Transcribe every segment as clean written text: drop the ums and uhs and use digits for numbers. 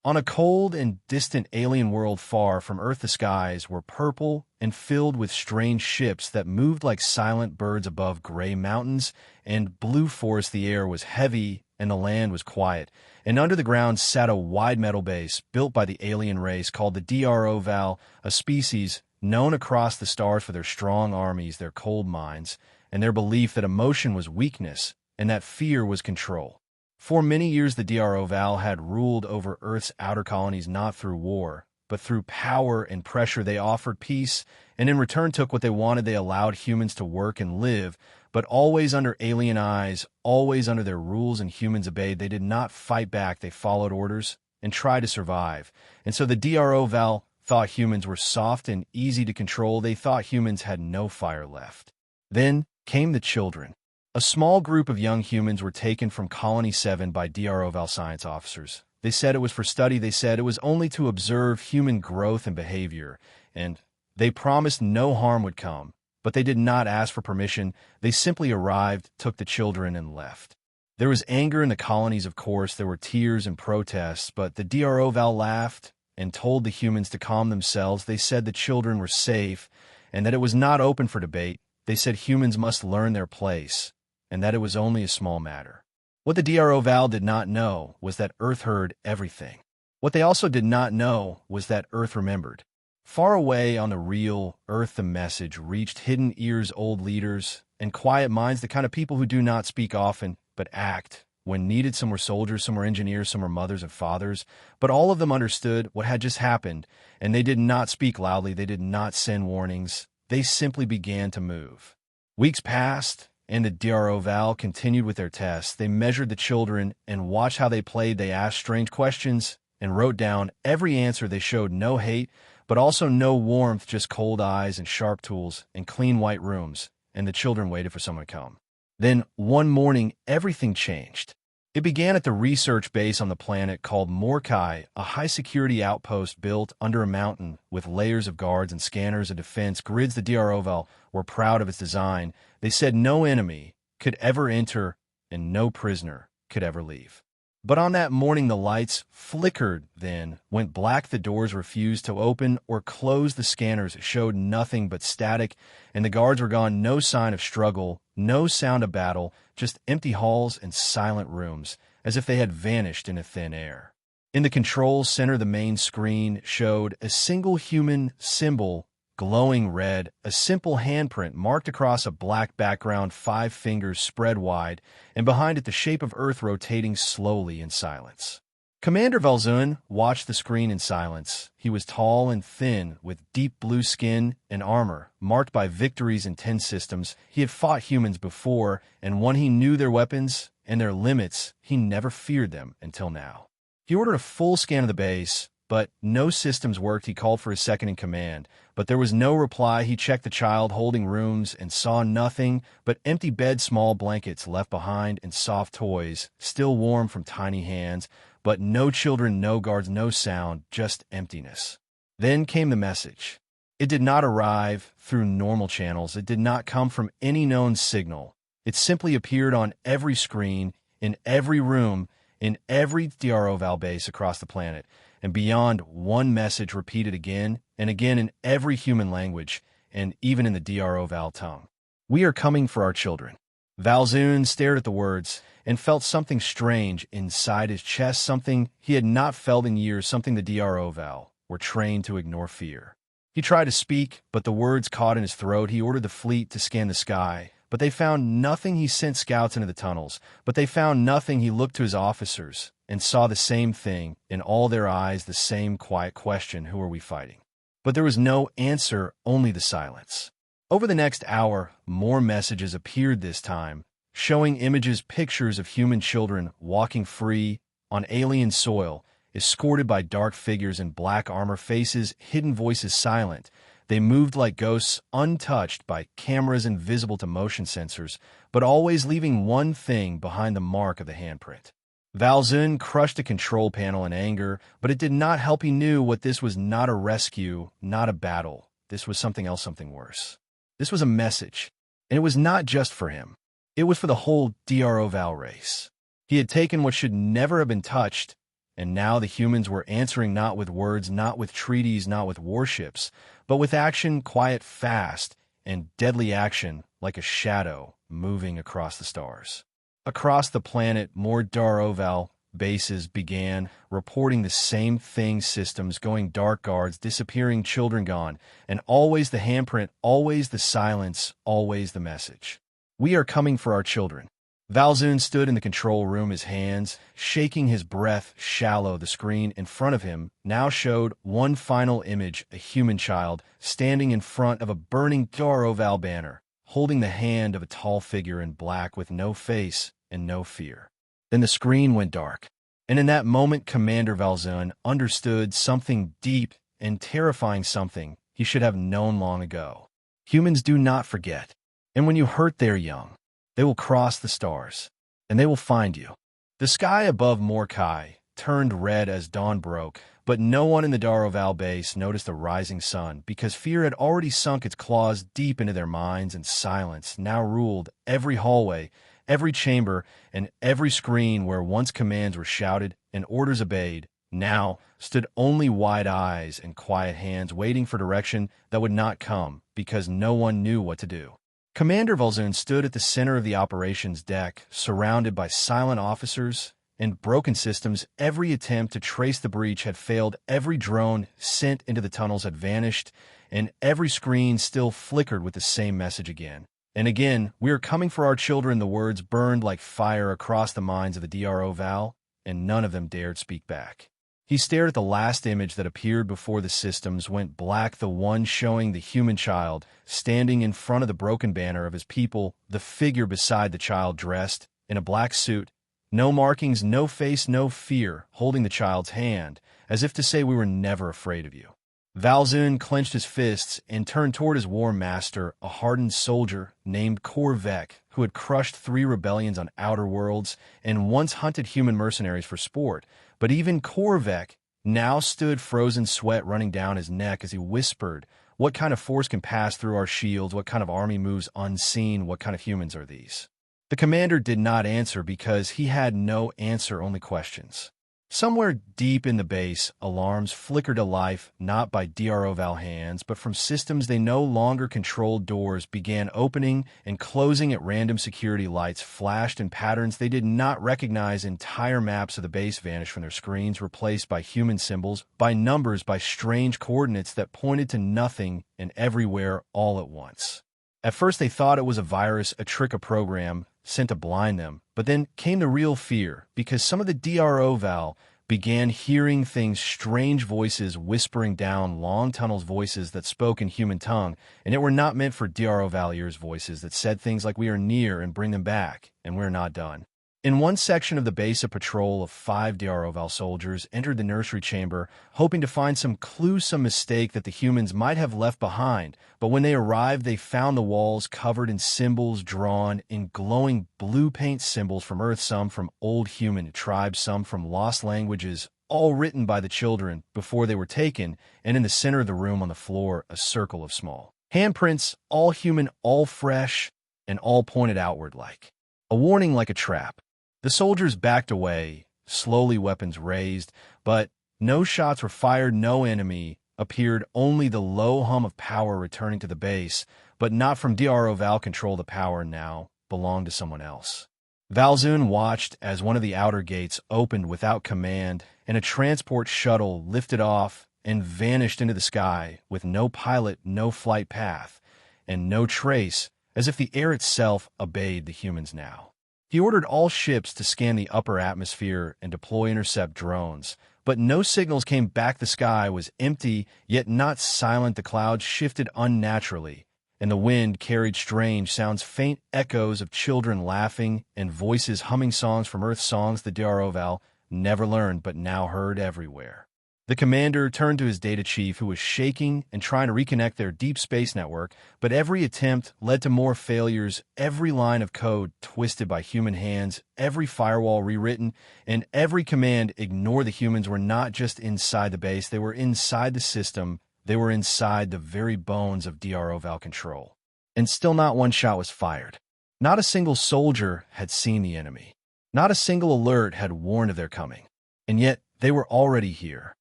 On a cold and distant alien world far from Earth, the skies were purple and filled with strange ships that moved like silent birds above gray mountains and blue forests. The air was heavy and the land was quiet, and under the ground sat a wide metal base built by the alien race called the DRO Val, a species known across the stars for their strong armies, their cold minds, and their belief that emotion was weakness and that fear was control. For many years, the DRO Val had ruled over Earth's outer colonies not through war, but through power and pressure. They offered peace, and in return took what they wanted. They allowed humans to work and live, but always under alien eyes, always under their rules, and humans obeyed. They did not fight back. They followed orders and tried to survive. And so the DRO Val thought humans were soft and easy to control. They thought humans had no fire left. Then came the children. A small group of young humans were taken from Colony 7 by DRO Val science officers. They said it was for study. They said it was only to observe human growth and behavior, and they promised no harm would come. But they did not ask for permission. They simply arrived, took the children, and left. There was anger in the colonies, of course. There were tears and protests, but the DRO Val laughed and told the humans to calm themselves. They said the children were safe and that it was not open for debate. They said humans must learn their place, and that it was only a small matter. What the DRO Val did not know was that Earth heard everything. What they also did not know was that Earth remembered. Far away on the real Earth, the message reached hidden ears, old leaders, and quiet minds, the kind of people who do not speak often, but act. When needed, some were soldiers, some were engineers, some were mothers and fathers, but all of them understood what had just happened, and they did not speak loudly. They did not send warnings. They simply began to move. Weeks passed, and the DRO Val continued with their tests. They measured the children and watched how they played. They asked strange questions and wrote down every answer. They showed no hate, but also no warmth, just cold eyes and sharp tools and clean white rooms, and the children waited for someone to come. Then, one morning, everything changed. It began at the research base on the planet called Morkai, a high-security outpost built under a mountain with layers of guards and scanners and defense grids. The DRO Val were proud of its design. They said no enemy could ever enter and no prisoner could ever leave. But on that morning, the lights flickered, then went black. The doors refused to open or close. The scanners showed nothing but static, and the guards were gone. No sign of struggle, no sound of battle, just empty halls and silent rooms, as if they had vanished into thin air. In the control center, the main screen showed a single human symbol, glowing red, a simple handprint marked across a black background, 5 fingers spread wide, and behind it the shape of Earth rotating slowly in silence. Commander Val'Zuun watched the screen in silence. He was tall and thin, with deep blue skin and armor, marked by victories in 10 systems. He had fought humans before, and when he knew their weapons and their limits, he never feared them until now. He ordered a full scan of the base, but no systems worked. He called for his second-in-command, but there was no reply. He checked the child holding rooms and saw nothing but empty beds, small blankets left behind, and soft toys, still warm from tiny hands, but no children, no guards, no sound, just emptiness. Then came the message. It did not arrive through normal channels. It did not come from any known signal. It simply appeared on every screen, in every room, in every DRO Val base across the planet, and beyond, one message repeated again and again in every human language, and even in the DRO Val tongue. We are coming for our children. Val'Zuun stared at the words and felt something strange inside his chest, something he had not felt in years, something the DRO Val were trained to ignore fear. He tried to speak, but the words caught in his throat. He ordered the fleet to scan the sky, but they found nothing. He sent scouts into the tunnels, but they found nothing. He looked to his officers and saw the same thing in all their eyes, the same quiet question, who are we fighting? But there was no answer, only the silence. Over the next hour, more messages appeared this time, showing images, pictures of human children walking free on alien soil, escorted by dark figures in black armor, faces, hidden voices silent. They moved like ghosts, untouched by cameras, invisible to motion sensors, but always leaving one thing behind, the mark of the handprint. Val'Zuun crushed the control panel in anger, but it did not help. He knew what this was: not a rescue, not a battle. This was something else, something worse. This was a message, and it was not just for him. It was for the whole DRO Val race. He had taken what should never have been touched And now the humans were answering not with words, not with treaties, not with warships, but with action, quiet, fast, and deadly action like a shadow moving across the stars. Across the planet, more Dar-Oval bases began reporting the same thing, systems going dark, guards disappearing, children gone, and always the handprint, always the silence, always the message. We are coming for our children. Val'Zuun stood in the control room, his hands shaking, his breath shallow. The screen in front of him now showed one final image, a human child standing in front of a burning Dar-Oval banner, holding the hand of a tall figure in black with no face and no fear. Then the screen went dark, and in that moment Commander Val'Zuun understood something deep and terrifying, something he should have known long ago. Humans do not forget, and when you hurt their young, they will cross the stars, and they will find you. The sky above Morkai turned red as dawn broke, but no one in the Dar-Oval base noticed the rising sun because fear had already sunk its claws deep into their minds, and silence now ruled every hallway, every chamber, and every screen. Where once commands were shouted and orders obeyed, now stood only wide eyes and quiet hands waiting for direction that would not come because no one knew what to do. Commander Val'Zuun stood at the center of the operations deck, surrounded by silent officers and broken systems. Every attempt to trace the breach had failed, every drone sent into the tunnels had vanished, and every screen still flickered with the same message again. And again, "We are coming for our children." The words burned like fire across the minds of the Dar-Oval, and none of them dared speak back. He stared at the last image that appeared before the systems went black, the one showing the human child standing in front of the broken banner of his people, the figure beside the child dressed in a black suit, no markings, no face, no fear, holding the child's hand, as if to say, "We were never afraid of you." Val'Zuun clenched his fists and turned toward his war master, a hardened soldier named Korvek, who had crushed 3 rebellions on outer worlds and once hunted human mercenaries for sport. But even Korvek now stood frozen, sweat running down his neck as he whispered, "What kind of force can pass through our shields? What kind of army moves unseen? What kind of humans are these?" The commander did not answer because he had no answer, only questions. Somewhere deep in the base, alarms flickered to life, not by Dar-Oval hands, but from systems they no longer controlled. Doors began opening and closing at random. Security lights flashed in patterns they did not recognize. Entire maps of the base vanished from their screens, replaced by human symbols, by numbers, by strange coordinates that pointed to nothing and everywhere all at once. At first they thought it was a virus, a trick, a program sent to blind them, but then came the real fear, because some of the Dar-Oval began hearing things, strange voices whispering down long tunnels, voices that spoke in human tongue, and it were not meant for Dar-Oval ears, voices that said things like, "We are near and bring them back, and we're not done." In one section of the base, a patrol of 5 Dar-Oval soldiers entered the nursery chamber, hoping to find some clue, some mistake that the humans might have left behind. But when they arrived, they found the walls covered in symbols drawn in glowing blue paint, symbols from Earth, some from old human tribes, some from lost languages, all written by the children before they were taken. And in the center of the room, on the floor, a circle of small handprints, all human, all fresh, and all pointed outward like a warning, like a trap. The soldiers backed away, slowly, weapons raised, but no shots were fired, no enemy appeared, only the low hum of power returning to the base, but not from Dar-Oval control. The power now belonged to someone else. Val'Zuun watched as one of the outer gates opened without command, and a transport shuttle lifted off and vanished into the sky with no pilot, no flight path, and no trace, as if the air itself obeyed the humans now. He ordered all ships to scan the upper atmosphere and deploy intercept drones, but no signals came back. The sky was empty, yet not silent. The clouds shifted unnaturally, and the wind carried strange sounds, faint echoes of children laughing and voices humming songs from Earth, songs the Dar-Oval never learned but now heard everywhere. The commander turned to his data chief, who was shaking and trying to reconnect their deep space network, but every attempt led to more failures, every line of code twisted by human hands, every firewall rewritten, and every command ignored. The humans were not just inside the base, they were inside the system, they were inside the very bones of Dar-Oval control. And still not one shot was fired. Not a single soldier had seen the enemy. Not a single alert had warned of their coming. And yet, They were already here.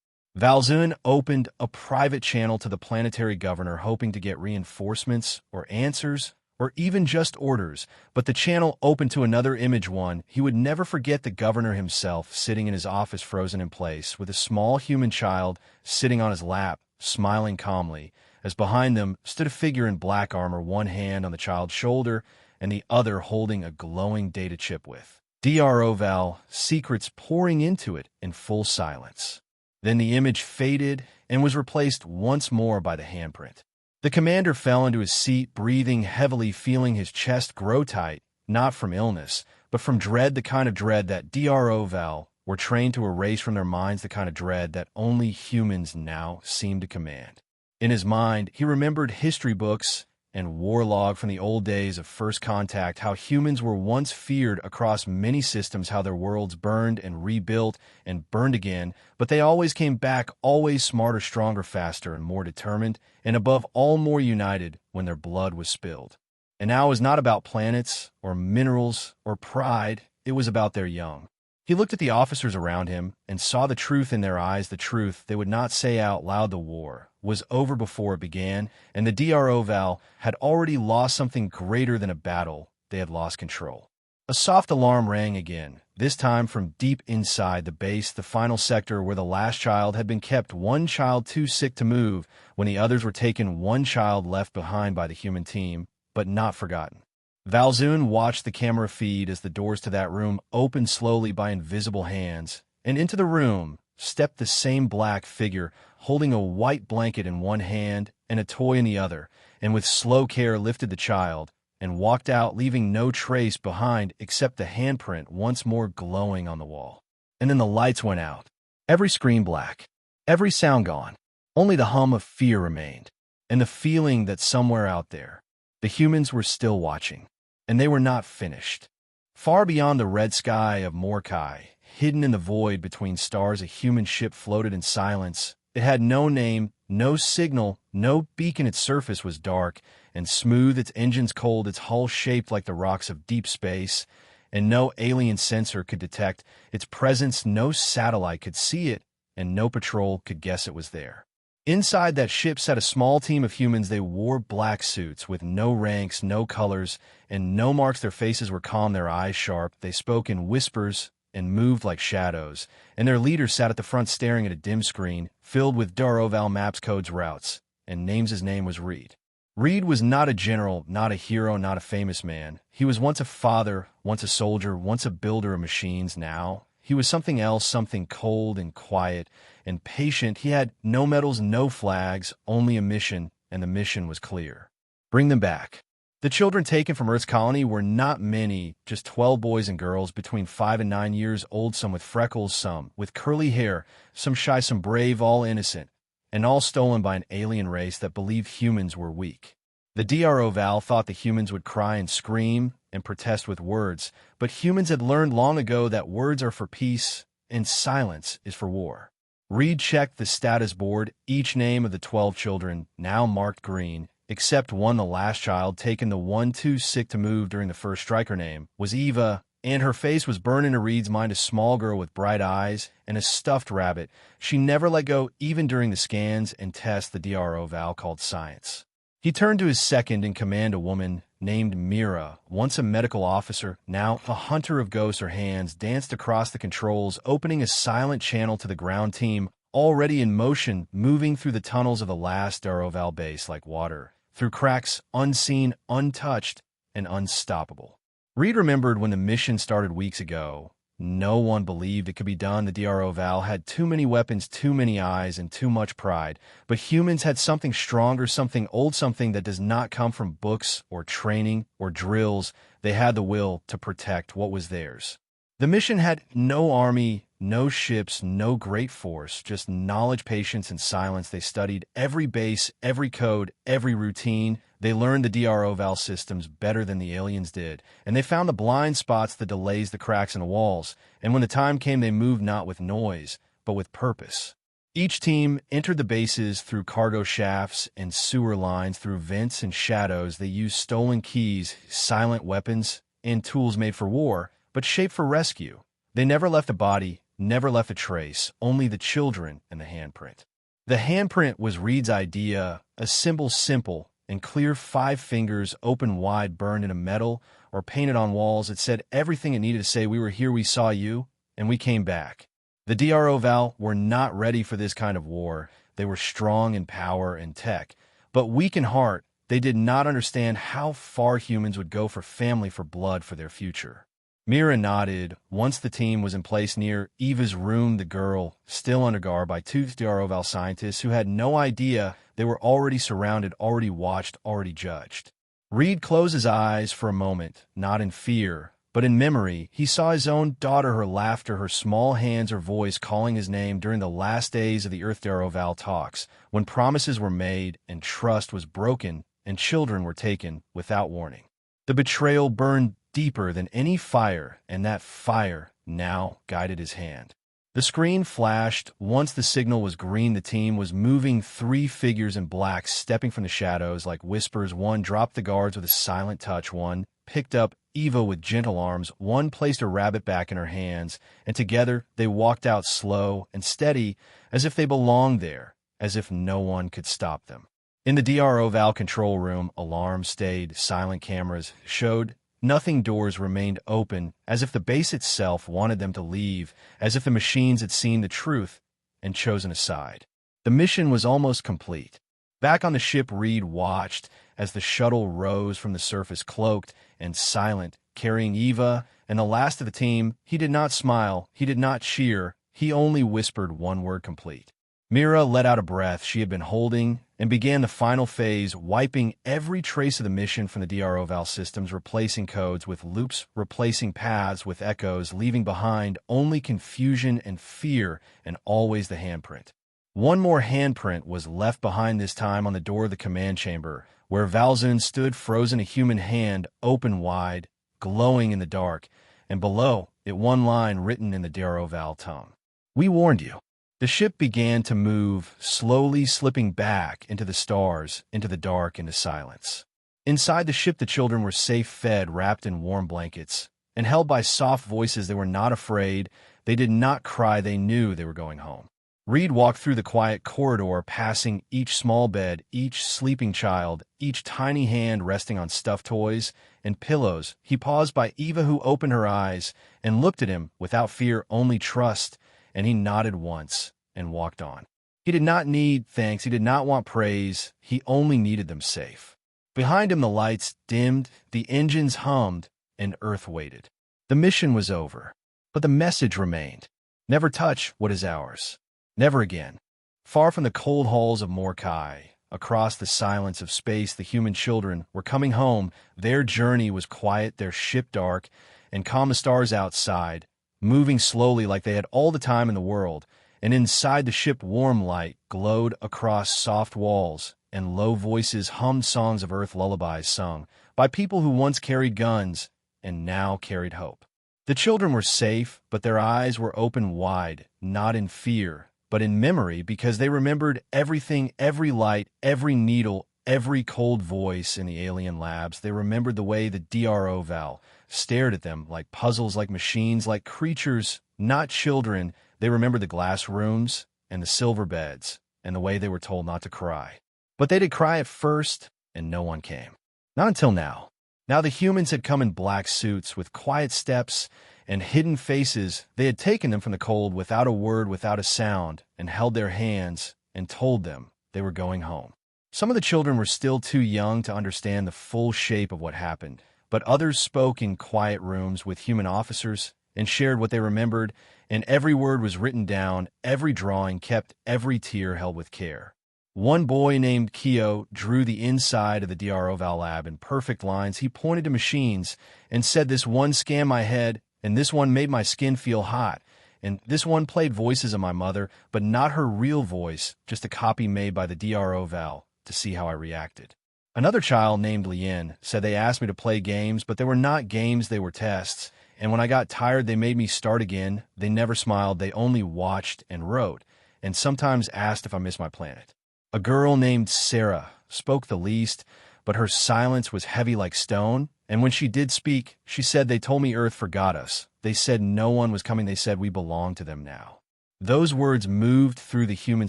Val'Zuun opened a private channel to the planetary governor, hoping to get reinforcements or answers or even just orders, but the channel opened to another image one. He would never forget the governor himself sitting in his office frozen in place, with a small human child sitting on his lap, smiling calmly, as behind them stood a figure in black armor, one hand on the child's shoulder and the other holding a glowing data chip with DRO Val secrets pouring into it in full silence. Then the image faded and was replaced once more by the handprint. The commander fell into his seat, breathing heavily, feeling his chest grow tight, not from illness, but from dread, the kind of dread that DRO Val were trained to erase from their minds, the kind of dread that only humans now seem to command. In his mind, he remembered history books and war log from the old days of first contact, how humans were once feared across many systems, how their worlds burned and rebuilt and burned again, but they always came back, always smarter, stronger, faster, and more determined, and above all more united when their blood was spilled. And now it was not about planets or minerals or pride, it was about their young. He looked at the officers around him and saw the truth in their eyes, the truth they would not say out loud. The war was over before it began, and the DRO Val had already lost something greater than a battle. They had lost control. A soft alarm rang again, this time from deep inside the base, the final sector where the last child had been kept, one child too sick to move when the others were taken, one child left behind by the human team, but not forgotten. Val'Zuun watched the camera feed as the doors to that room opened slowly by invisible hands, and into the room stepped the same black figure, holding a white blanket in one hand and a toy in the other, and with slow care lifted the child and walked out, leaving no trace behind except the handprint once more glowing on the wall. And then the lights went out. Every screen black. Every sound gone. Only the hum of fear remained, and the feeling that somewhere out there, the humans were still watching. And they were not finished. Far beyond the red sky of Morkai, hidden in the void between stars, a human ship floated in silence. It had no name, no signal, no beacon. Its surface was dark and smooth, its engines cold, its hull shaped like the rocks of deep space, and no alien sensor could detect its presence, no satellite could see it, and no patrol could guess it was there. Inside that ship sat a small team of humans. They wore black suits with no ranks, no colors, and no marks. Their faces were calm, their eyes sharp. They spoke in whispers and moved like shadows, and their leader sat at the front staring at a dim screen filled with Daroval maps, codes, routes, and names. His name was Reed. Reed was not a general, not a hero, not a famous man. He was once a father, once a soldier, once a builder of machines. Now he was something else, something cold and quiet and patient. He had no medals, no flags, only a mission, and the mission was clear. Bring them back. The children taken from Earth's colony were not many, just 12 boys and girls between 5 and 9 years old, some with freckles, some with curly hair, some shy, some brave, all innocent, and all stolen by an alien race that believed humans were weak. The DRO Val thought the humans would cry and scream and protest with words, but humans had learned long ago that words are for peace and silence is for war. Reed checked the status board. Each name of the 12 children now marked green, except one, the last child, taken, the one too sick to move during the first strike. Her name was Eva, and her face was burned into Reed's mind, a small girl with bright eyes and a stuffed rabbit. She never let go, even during the scans and tests the DRO Val called science. He turned to his second in command, a woman named Mira, once a medical officer, now a hunter of ghosts. Her hands danced across the controls, opening a silent channel to the ground team, already in motion, moving through the tunnels of the last Daroval base like water, through cracks, unseen, untouched, and unstoppable. Reed remembered when the mission started weeks ago. No one believed it could be done. The DRO Val had too many weapons, too many eyes, and too much pride. But humans had something stronger, something old, something that does not come from books or training or drills. They had the will to protect what was theirs. The mission had no army, no ships, no great force, just knowledge, patience, and silence. They studied every base, every code, every routine. They learned the DRO Val systems better than the aliens did, and they found the blind spots, the delays, the cracks in the walls. And when the time came, they moved not with noise, but with purpose. Each team entered the bases through cargo shafts and sewer lines, through vents and shadows. They used stolen keys, silent weapons, and tools made for war, but shaped for rescue. They never left a body, never left a trace, only the children and the handprint. The handprint was Reed's idea, a symbol simple and clear, 5 fingers open wide burned into metal or painted on walls. It said everything it needed to say. We were here, we saw you, and we came back. The DRO Val were not ready for this kind of war. They were strong in power and tech, but weak in heart. They did not understand how far humans would go for family, for blood, for their future. Mira nodded. Once the team was in place near Eva's room, the girl, still under guard by 2 DRO Val scientists who had no idea they were already surrounded, already watched, already judged. Reed closed his eyes for a moment, not in fear, but in memory. He saw his own daughter, her laughter, her small hands, her voice calling his name during the last days of the Earth DRO Val talks, when promises were made and trust was broken and children were taken without warning. The betrayal burned deeper than any fire, and that fire now guided his hand. The screen flashed. Once the signal was green, the team was moving. 3 figures in black, stepping from the shadows like whispers. One dropped the guards with a silent touch. One picked up Eva with gentle arms. One placed a rabbit back in her hands, and together they walked out slow and steady, as if they belonged there, as if no one could stop them. In the DRO Val control room, alarms stayed, silent cameras showed nothing, doors remained open, as if the base itself wanted them to leave, as if the machines had seen the truth and chosen a side. The mission was almost complete. Back on the ship, Reed watched as the shuttle rose from the surface, cloaked and silent, carrying Eva and the last of the team. He did not smile, he did not cheer, he only whispered one word: complete. Mira let out a breath she had been holding and began the final phase, wiping every trace of the mission from the DRO Val systems, replacing codes with loops, replacing paths with echoes, leaving behind only confusion and fear, and always the handprint. One more handprint was left behind, this time on the door of the command chamber, where Val'Zuun stood frozen, a human hand open wide, glowing in the dark, and below it one line written in the DRO Val tongue: "We warned you." The ship began to move, slowly slipping back into the stars, into the dark, into silence. Inside the ship, the children were safe, fed, wrapped in warm blankets, and held by soft voices. They were not afraid. They did not cry. They knew they were going home. Reed walked through the quiet corridor, passing each small bed, each sleeping child, each tiny hand resting on stuffed toys and pillows. He paused by Eva, who opened her eyes and looked at him without fear, only trust, and he nodded once and walked on. He did not need thanks. He did not want praise. He only needed them safe. Behind him, the lights dimmed, the engines hummed, and Earth waited. The mission was over, but the message remained. Never touch what is ours. Never again. Far from the cold halls of Morkai, across the silence of space, the human children were coming home. Their journey was quiet, their ship dark, and calm. The stars outside, moving slowly like they had all the time in the world, and inside the ship warm light glowed across soft walls, and low voices hummed songs of Earth, lullabies sung by people who once carried guns and now carried hope. The children were safe, but their eyes were open wide, not in fear, but in memory, because they remembered everything, every light, every needle, every cold voice in the alien labs. They remembered the way the DRO Val stared at them like puzzles, like machines, like creatures, not children. They remembered the glass rooms and the silver beds and the way they were told not to cry. But they did cry at first, and no one came. Not until now. Now the humans had come in black suits with quiet steps and hidden faces. They had taken them from the cold without a word, without a sound, and held their hands and told them they were going home. Some of the children were still too young to understand the full shape of what happened, but others spoke in quiet rooms with human officers and shared what they remembered, and every word was written down, every drawing kept, every tear held with care. One boy named Kyo drew the inside of the DRO Val lab in perfect lines. He pointed to machines and said, "This one scanned my head, and this one made my skin feel hot, and this one played voices of my mother, but not her real voice, just a copy made by the DRO Val to see how I reacted." Another child named Lien said, "They asked me to play games, but they were not games, they were tests. And when I got tired, they made me start again. They never smiled, they only watched and wrote, and sometimes asked if I missed my planet." A girl named Sarah spoke the least, but her silence was heavy like stone, And when she did speak, she said, "They told me Earth forgot us. They said no one was coming. They said we belong to them now." Those words moved through the human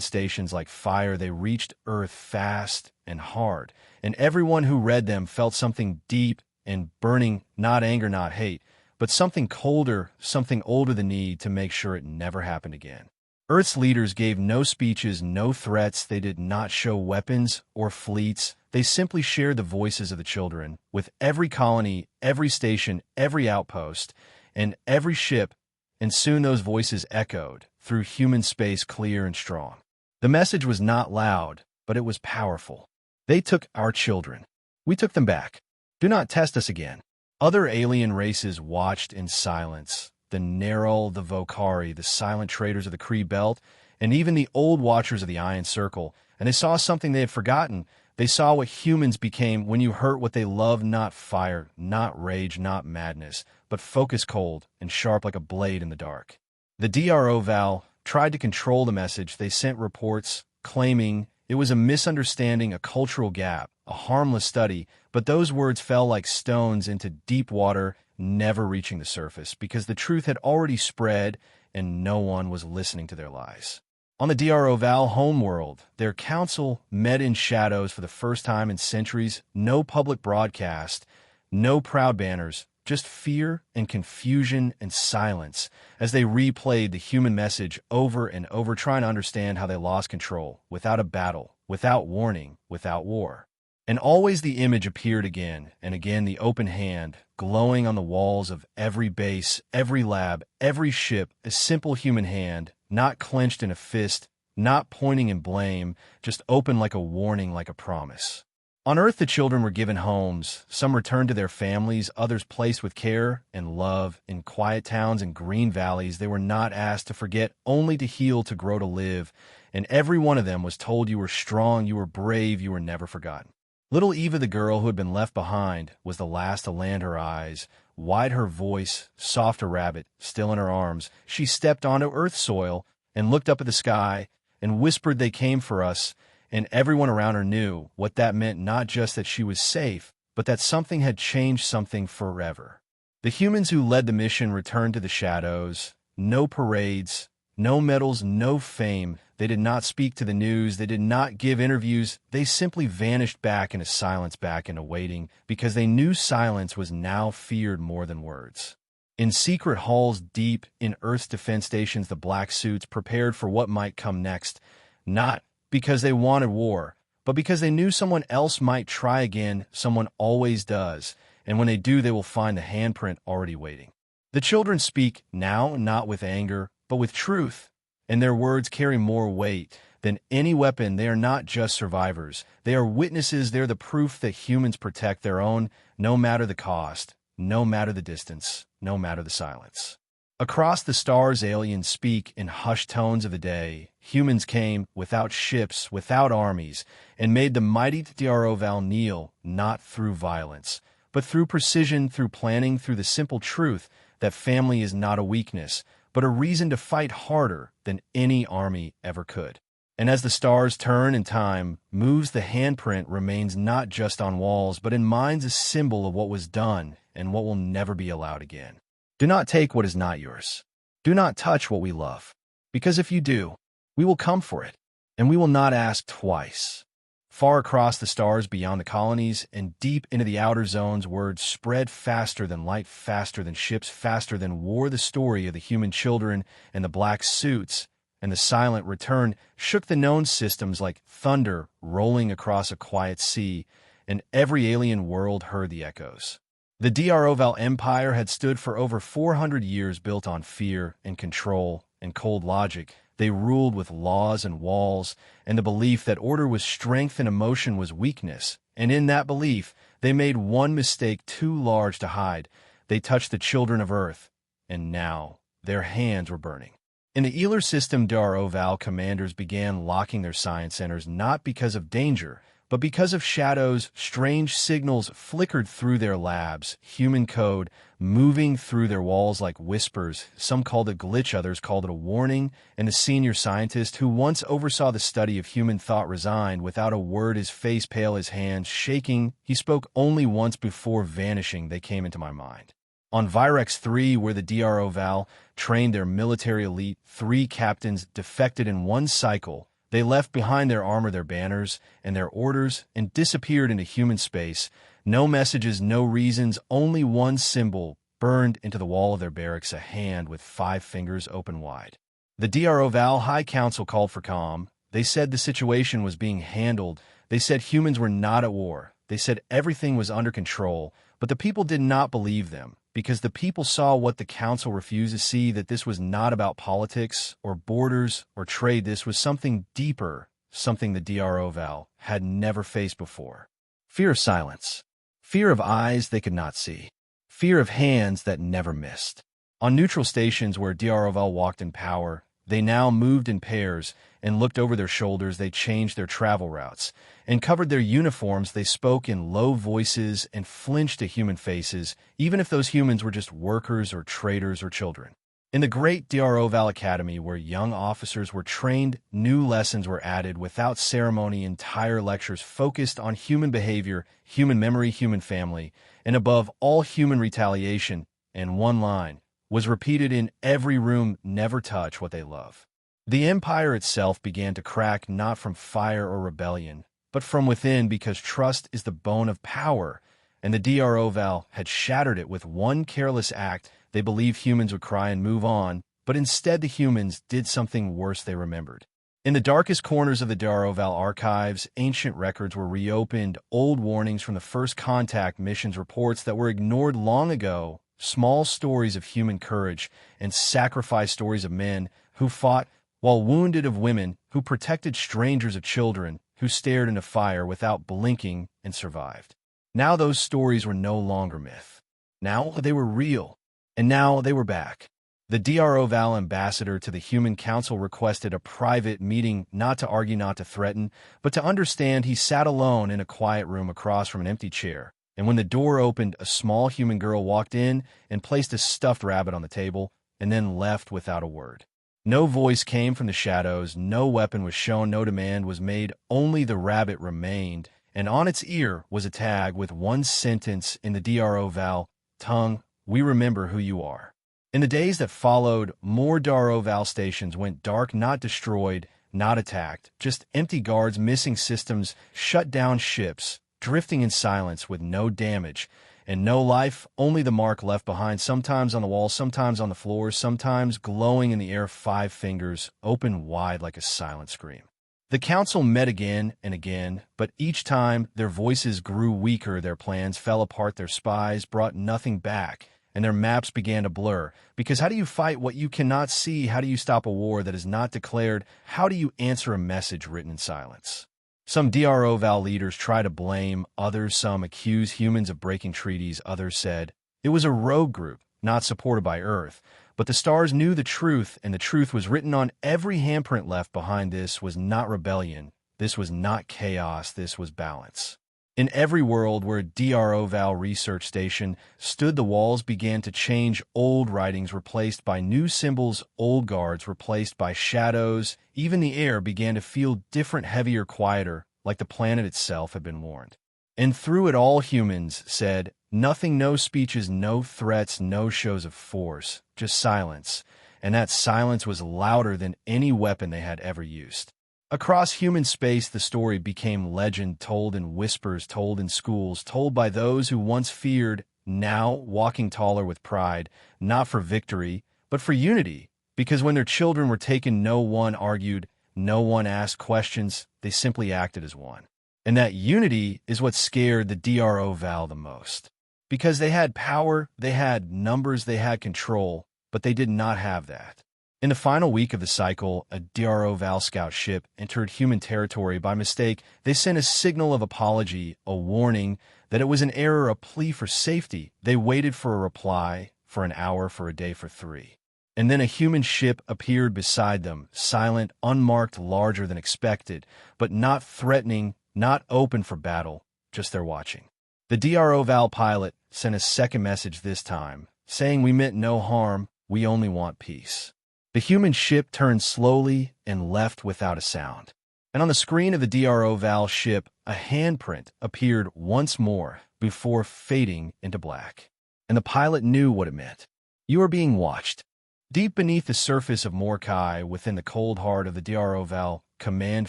stations like fire. They reached Earth fast and hard, and everyone who read them felt something deep and burning, not anger, not hate, but something colder, something older than need to make sure it never happened again. Earth's leaders gave no speeches, no threats. They did not show weapons or fleets. They simply shared the voices of the children with every colony, every station, every outpost, and every ship, and soon those voices echoed through human space clear and strong. The message was not loud, but it was powerful. They took our children. We took them back. Do not test us again. Other alien races watched in silence. The Nerul, the Vokari, the silent traders of the Kree Belt, and even the old watchers of the Iron Circle, and they saw something they had forgotten. They saw what humans became when you hurt what they love, not fire, not rage, not madness, but focus cold and sharp like a blade in the dark. The DRO Val tried to control the message. They sent reports claiming it was a misunderstanding, a cultural gap, a harmless study, but those words fell like stones into deep water, never reaching the surface, because the truth had already spread and no one was listening to their lies. On the DRO Val homeworld, their council met in shadows for the first time in centuries. No public broadcast, no proud banners, just fear and confusion and silence as they replayed the human message over and over, trying to understand how they lost control, without a battle, without warning, without war. And always the image appeared again and again, the open hand, glowing on the walls of every base, every lab, every ship, a simple human hand, not clenched in a fist, not pointing in blame, just open like a warning, like a promise. On Earth, the children were given homes. Some returned to their families, others placed with care and love in quiet towns and green valleys. They were not asked to forget, only to heal, to grow, to live. And every one of them was told you were strong, you were brave, you were never forgotten. Little Eva, the girl who had been left behind, was the last to land her eyes. Wide her voice, soft a rabbit, still in her arms. She stepped onto Earth soil and looked up at the sky and whispered, "They came for us." And everyone around her knew what that meant, not just that she was safe, but that something had changed, something forever. The humans who led the mission returned to the shadows. No parades, no medals, no fame. They did not speak to the news. They did not give interviews. They simply vanished back into silence, back into waiting, because they knew silence was now feared more than words. In secret halls deep in Earth's defense stations, the black suits prepared for what might come next, not because they wanted war, but because they knew someone else might try again. Someone always does, and when they do, they will find the handprint already waiting. The children speak now, not with anger, but with truth, and their words carry more weight than any weapon. They are not just survivors. They are witnesses. They're the proof that humans protect their own, no matter the cost, no matter the distance, no matter the silence. Across the stars, aliens speak in hushed tones of the day. Humans came without ships, without armies, and made the mighty DRO Val kneel, not through violence, but through precision, through planning, through the simple truth that family is not a weakness, but a reason to fight harder than any army ever could. And as the stars turn and time moves, the handprint remains not just on walls, but in minds, a symbol of what was done and what will never be allowed again. Do not take what is not yours. Do not touch what we love, because if you do, we will come for it, and we will not ask twice. Far across the stars, beyond the colonies, and deep into the outer zones, words spread faster than light, faster than ships, faster than war. The story of the human children and the black suits and the silent return shook the known systems like thunder rolling across a quiet sea, and every alien world heard the echoes. The DRO Val Empire had stood for over 400 years, built on fear and control and cold logic. They ruled with laws and walls, and the belief that order was strength and emotion was weakness. And in that belief, they made one mistake too large to hide. They touched the children of Earth, and now their hands were burning. In the Ealer system, DRO Val commanders began locking their science centers, not because of danger, But because of shadows, strange signals flickered through their labs, human code moving through their walls like whispers. Some called it glitch, others called it a warning, and the senior scientist who once oversaw the study of human thought resigned without a word, his face pale, his hands shaking. He spoke only once before vanishing. They came into my mind. On Virex 3, where the DRO Val trained their military elite, 3 captains defected in one cycle. They left behind their armor, their banners, and their orders, and disappeared into human space. No messages, no reasons, only one symbol burned into the wall of their barracks, a hand with 5 fingers open wide. The DRO Val High Council called for calm. They said the situation was being handled. They said humans were not at war. They said everything was under control. But the people did not believe them, because the people saw what the council refused to see, that this was not about politics or borders or trade. This was something deeper, something the DRO Val had never faced before. Fear of silence. Fear of eyes they could not see. Fear of hands that never missed. On neutral stations where DRO Val walked in power, they now moved in pairs and looked over their shoulders. They changed their travel routes and covered their uniforms. They spoke in low voices and flinched to human faces, even if those humans were just workers or traders or children. In the great DRO Val Academy, where young officers were trained, new lessons were added without ceremony. Entire lectures focused on human behavior, human memory, human family, and above all, human retaliation. And one line was repeated in every room: never touch what they love. The empire itself began to crack, not from fire or rebellion, but from within, because trust is the bone of power, and the DRO Val had shattered it with one careless act. They believed humans would cry and move on, but instead the humans did something worse. They remembered. In the darkest corners of the DRO Val archives, ancient records were reopened, old warnings from the first contact missions, reports that were ignored long ago, small stories of human courage and sacrifice, stories of men who fought while wounded, of women who protected strangers, of children who stared into fire without blinking and survived. Now those stories were no longer myth. Now they were real, and now they were back. The DRO Val ambassador to the Human Council requested a private meeting, not to argue, not to threaten, but to understand. He sat alone in a quiet room across from an empty chair, and when the door opened, a small human girl walked in and placed a stuffed rabbit on the table, and then left without a word. No voice came from the shadows, no weapon was shown, no demand was made, only the rabbit remained, and on its ear was a tag with one sentence in the DRO Val tongue: "We remember who you are." In the days that followed, more DRO Val stations went dark, not destroyed, not attacked, just empty guards, missing systems, shut down ships, drifting in silence with no damage and no life, only the mark left behind, sometimes on the wall, sometimes on the floor, sometimes glowing in the air, 5 fingers, open wide like a silent scream. The council met again and again, but each time their voices grew weaker, their plans fell apart, their spies brought nothing back, and their maps began to blur. Because how do you fight what you cannot see? How do you stop a war that is not declared? How do you answer a message written in silence? Some DRO Val leaders try to blame others, some accuse humans of breaking treaties, others said it was a rogue group, not supported by Earth. But the stars knew the truth, and the truth was written on every handprint left behind. This was not rebellion, this was not chaos, this was balance. In every world where a DRO Val research station stood, the walls began to change, old writings replaced by new symbols, old guards replaced by shadows. Even the air began to feel different, heavier, quieter, like the planet itself had been warned. And through it all, humans said nothing, no speeches, no threats, no shows of force, just silence. And that silence was louder than any weapon they had ever used. Across human space, the story became legend, told in whispers, told in schools, told by those who once feared, now walking taller with pride, not for victory, but for unity. Because when their children were taken, no one argued, no one asked questions, they simply acted as one. And that unity is what scared the DRO Val the most. Because they had power, they had numbers, they had control, but they did not have that. In the final week of the cycle, a DRO Val scout ship entered human territory by mistake. They sent a signal of apology, a warning that it was an error, a plea for safety. They waited for a reply, for an hour, for a day, for 3. And then a human ship appeared beside them, silent, unmarked, larger than expected, but not threatening, not open for battle, just there watching. The DRO Val pilot sent a second message this time, saying we meant no harm, we only want peace. The human ship turned slowly and left without a sound. And on the screen of the DRO Val ship, a handprint appeared once more before fading into black. And the pilot knew what it meant. You are being watched. Deep beneath the surface of Morkai, within the cold heart of the DRO Val Command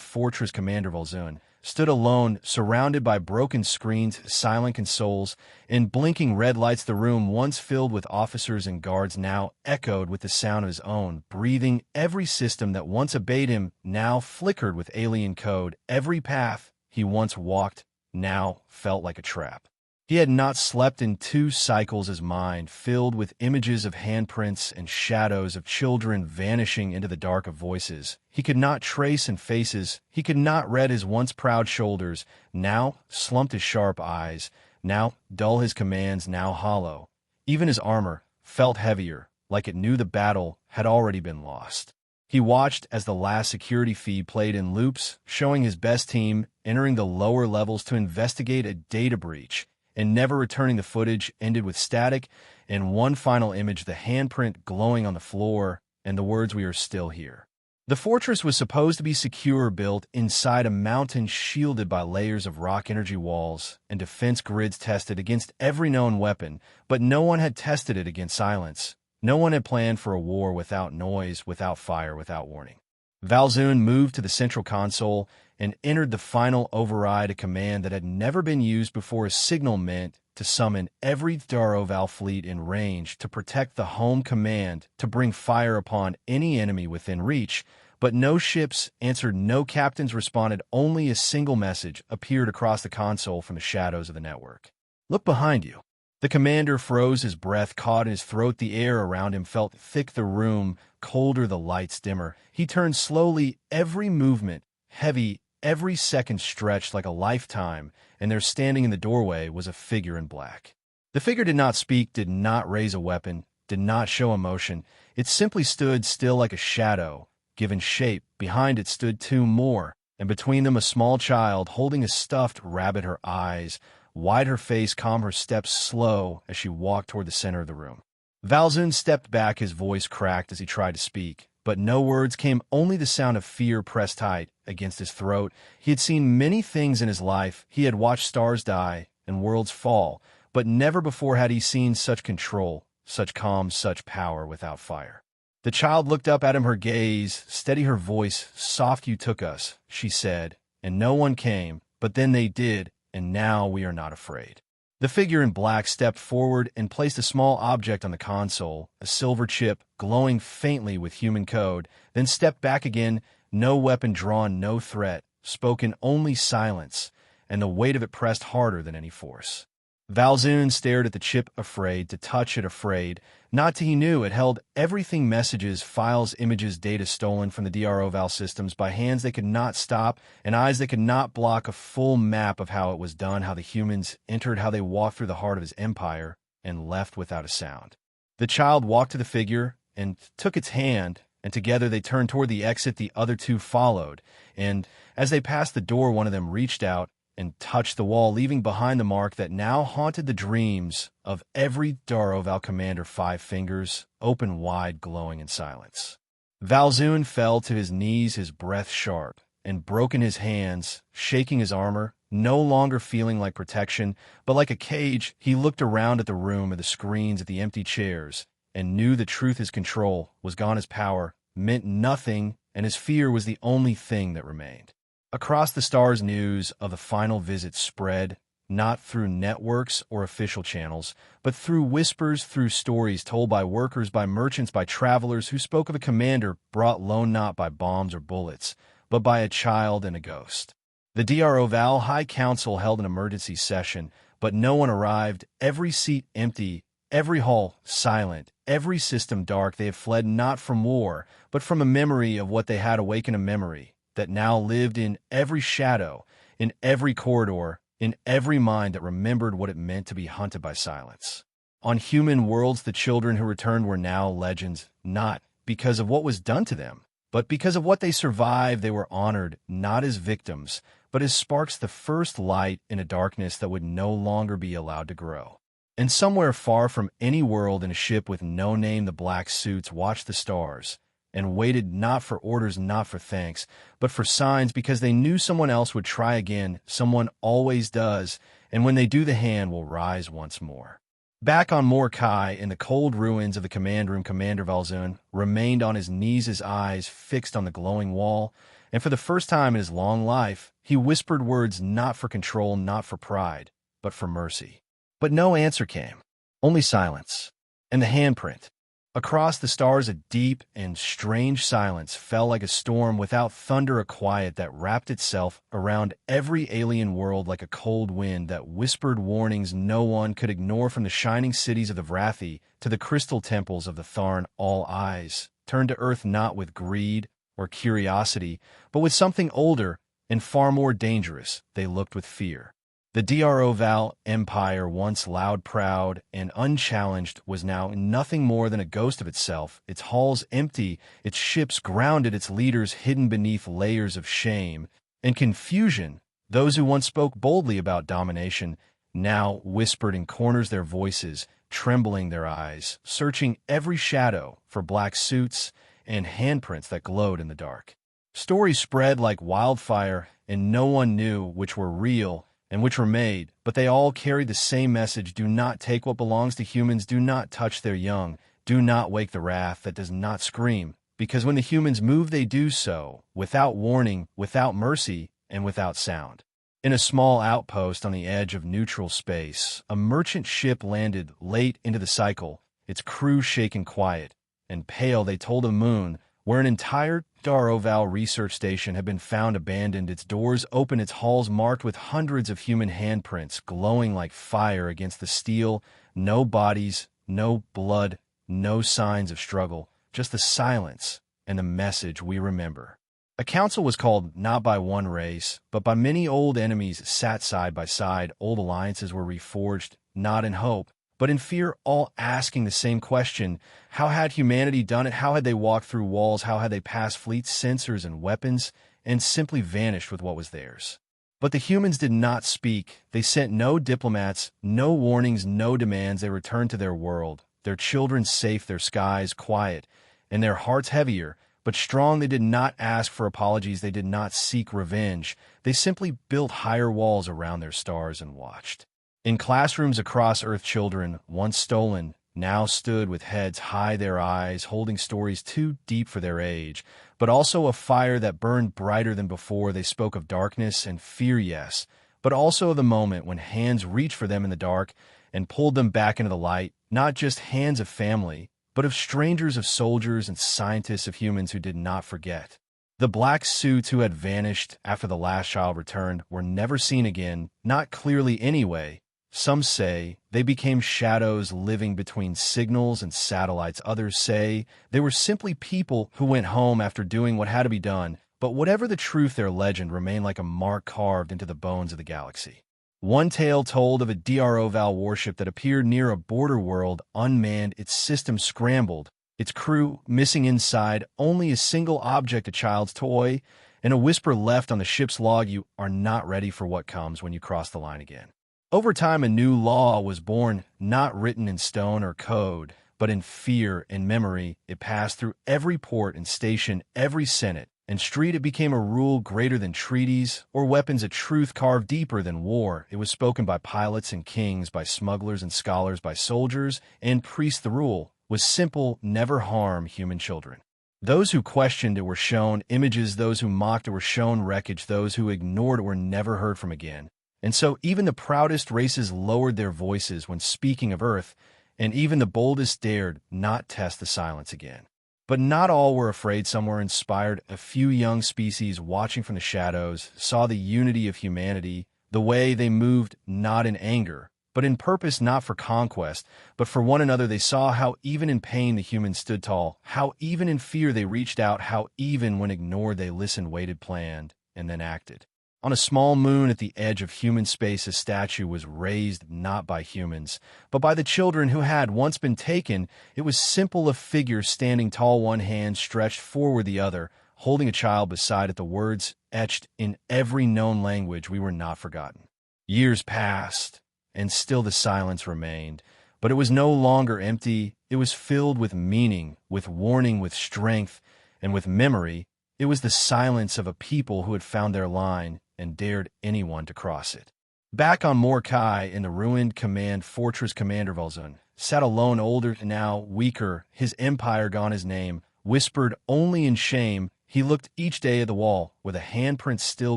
Fortress, Commander Val'Zuun stood alone, surrounded by broken screens, silent consoles, and blinking red lights. The room, once filled with officers and guards, now echoed with the sound of his own breathing. Every system that once obeyed him now flickered with alien code. Every path he once walked now felt like a trap. He had not slept in 2 cycles, his mind filled with images of handprints and shadows of children vanishing into the dark, of voices he could not trace and faces he could not read. His once proud shoulders now slumped, his sharp eyes now dull, his commands now hollow. Even his armor felt heavier, like it knew the battle had already been lost. He watched as the last security feed played in loops, showing his best team entering the lower levels to investigate a data breach, and never returning. The footage ended with static and one final image, the handprint glowing on the floor, and the words, "We are still here." The fortress was supposed to be secure, built inside a mountain shielded by layers of rock, energy walls, and defense grids tested against every known weapon, but no one had tested it against silence. No one had planned for a war without noise, without fire, without warning. Val'Zuun moved to the central console and entered the final override, a command that had never been used before. A signal meant to summon every DRO Val fleet in range, to protect the home command, to bring fire upon any enemy within reach. But no ships answered, no captains responded. Only a single message appeared across the console from the shadows of the network. "Look behind you." The commander froze, his breath caught in his throat. The air around him felt thick, the room colder, the lights dimmer. He turned slowly, every movement heavy, every second stretched like a lifetime, and there, standing in the doorway, was a figure in black. The figure did not speak, did not raise a weapon, did not show emotion. It simply stood still like a shadow, given shape. Behind it stood 2 more, and between them a small child holding a stuffed rabbit, her eyes wide, her face calm, her steps slow as she walked toward the center of the room. Val'Zuun stepped back, his voice cracked as he tried to speak, but no words came, only the sound of fear pressed tight against his throat. He had seen many things in his life. He had watched stars die and worlds fall, but never before had he seen such control, such calm, such power without fire. The child looked up at him, her gaze steady, her voice soft. "You took us," she said, "and no one came, but then they did, and now we are not afraid." The figure in black stepped forward and placed a small object on the console, a silver chip glowing faintly with human code, then stepped back again. No weapon drawn, no threat spoken, only silence, and the weight of it pressed harder than any force. Val'Zuun stared at the chip, afraid to touch it, afraid not to. He knew it held everything: messages, files, images, data stolen from the DRO Val systems by hands they could not stop, and eyes that could not block. A full map of how it was done, how the humans entered, how they walked through the heart of his empire and left without a sound. The child walked to the figure and took its hand, and together they turned toward the exit. The other 2 followed, and as they passed the door, one of them reached out and touched the wall, leaving behind the mark that now haunted the dreams of every DRO Val commander. 5 fingers, open wide, glowing in silence. Val'Zuun fell to his knees, his breath sharp and broken, his hands shaking, his armor no longer feeling like protection, but like a cage. He looked around at the room, at the screens, at the empty chairs, and knew the truth. His control was gone, his power meant nothing, and his fear was the only thing that remained. Across the stars, news of the final visit spread, not through networks or official channels, but through whispers, through stories told by workers, by merchants, by travelers who spoke of a commander brought low not by bombs or bullets, but by a child and a ghost. The DRO Val High Council held an emergency session, but no one arrived. Every seat empty, every hall silent, every system dark. They had fled not from war, but from a memory of what they had awakened, a memory that now lived in every shadow, in every corridor, in every mind that remembered what it meant to be hunted by silence. On human worlds, the children who returned were now legends, not because of what was done to them, But because of what they survived, they were honored not as victims, but as sparks the first light in a darkness that would no longer be allowed to grow. And somewhere far from any world in a ship with no name, the black suits watched the stars and waited not for orders, not for thanks, but for signs, because they knew someone else would try again. Someone always does, and when they do, the hand will rise once more. Back on Mordecai, in the cold ruins of the command room, Commander Val'Zuun remained on his knees, his eyes fixed on the glowing wall, and for the first time in his long life, he whispered words not for control, not for pride, but for mercy. But no answer came, only silence, and the handprint. Across the stars, a deep and strange silence fell like a storm, without thunder, a quiet that wrapped itself around every alien world like a cold wind that whispered warnings no one could ignore. From the shining cities of the Vrathi to the crystal temples of the Tharn, all eyes turned to Earth, not with greed or curiosity, but with something older and far more dangerous. They looked with fear. The Dro Empire, once loud, proud, and unchallenged, was now nothing more than a ghost of itself, its halls empty, its ships grounded, its leaders hidden beneath layers of shame and confusion. Those who once spoke boldly about domination now whispered in corners, their voices trembling, their eyes searching every shadow for black suits and handprints that glowed in the dark. Stories spread like wildfire, and no one knew which were real and which were made, but they all carried the same message: do not take what belongs to humans, do not touch their young, do not wake the wrath that does not scream, because when the humans move, they do so without warning, without mercy, and without sound. In a small outpost on the edge of neutral space, a merchant ship landed late into the cycle, its crew shaken, quiet, and pale. They told the moon, where an entire Daroval research station had been found abandoned, its doors open, its halls marked with hundreds of human handprints glowing like fire against the steel. No bodies, no blood, no signs of struggle, just the silence and the message we remember. A council was called, not by one race, but by many. Old enemies sat side by side, old alliances were reforged, not in hope, but in fear, all asking the same question: how had humanity done it? How had they walked through walls? How had they passed fleets, sensors, and weapons, and simply vanished with what was theirs? But the humans did not speak. They sent no diplomats, no warnings, no demands. They returned to their world, their children safe, their skies quiet, and their hearts heavier, but strong. They did not ask for apologies. They did not seek revenge. They simply built higher walls around their stars and watched. In classrooms across Earth, children, once stolen, now stood with heads high, their eyes holding stories too deep for their age, but also a fire that burned brighter than before. They spoke of darkness and fear, yes, but also of the moment when hands reached for them in the dark and pulled them back into the light, not just hands of family, but of strangers, of soldiers and scientists, of humans who did not forget. The black suits who had vanished after the last child returned were never seen again, not clearly anyway. Some say they became shadows living between signals and satellites. Others say they were simply people who went home after doing what had to be done. But whatever the truth, their legend remained like a mark carved into the bones of the galaxy. One tale told of a Daroval warship that appeared near a border world, unmanned, its system scrambled, its crew missing inside, only a single object, a child's toy, and a whisper left on the ship's log: you are not ready for what comes when you cross the line again. Over time, a new law was born, not written in stone or code, but in fear and memory. It passed through every port and station, every senate and street. It became a rule greater than treaties or weapons, a truth carved deeper than war. It was spoken by pilots and kings, by smugglers and scholars, by soldiers and priests. The rule was simple: never harm human children. Those who questioned it were shown images, those who mocked it were shown wreckage, those who ignored it were never heard from again. And so even the proudest races lowered their voices when speaking of Earth, and even the boldest dared not test the silence again. But not all were afraid. Some were inspired. A few young species, watching from the shadows, saw the unity of humanity, the way they moved not in anger, but in purpose, not for conquest, but for one another. They saw how even in pain the humans stood tall, how even in fear they reached out, how even when ignored they listened, waited, planned, and then acted. On a small moon at the edge of human space, a statue was raised not by humans, but by the children who had once been taken. It was simple, a figure standing tall, one hand stretched forward the other, holding a child beside it, the words etched in every known language, "We were not forgotten." Years passed, and still the silence remained, but it was no longer empty. It was filled with meaning, with warning, with strength, and with memory. It was the silence of a people who had found their line and dared anyone to cross it. Back on Morkai, in the ruined command fortress, Commander Val'Zuun sat alone, older now, weaker, his empire gone, his name whispered only in shame. He looked each day at the wall, where the handprint still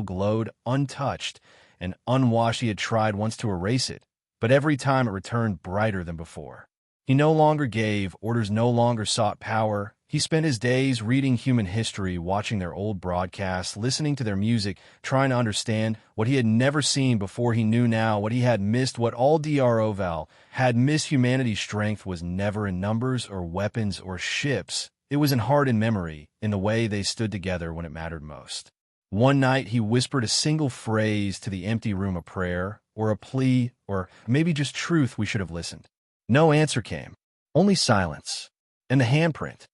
glowed, untouched and unwashed. He had tried once to erase it, but every time it returned brighter than before. He no longer gave orders, no longer sought power. He spent his days reading human history, watching their old broadcasts, listening to their music, trying to understand what he had never seen before. He knew now what he had missed, what all Dro had missed. Humanity's strength was never in numbers or weapons or ships. It was in heart and memory, in the way they stood together when it mattered most. One night he whispered a single phrase to the empty room, a prayer, or a plea, or maybe just truth. We should have listened. No answer came, only silence, and the handprint,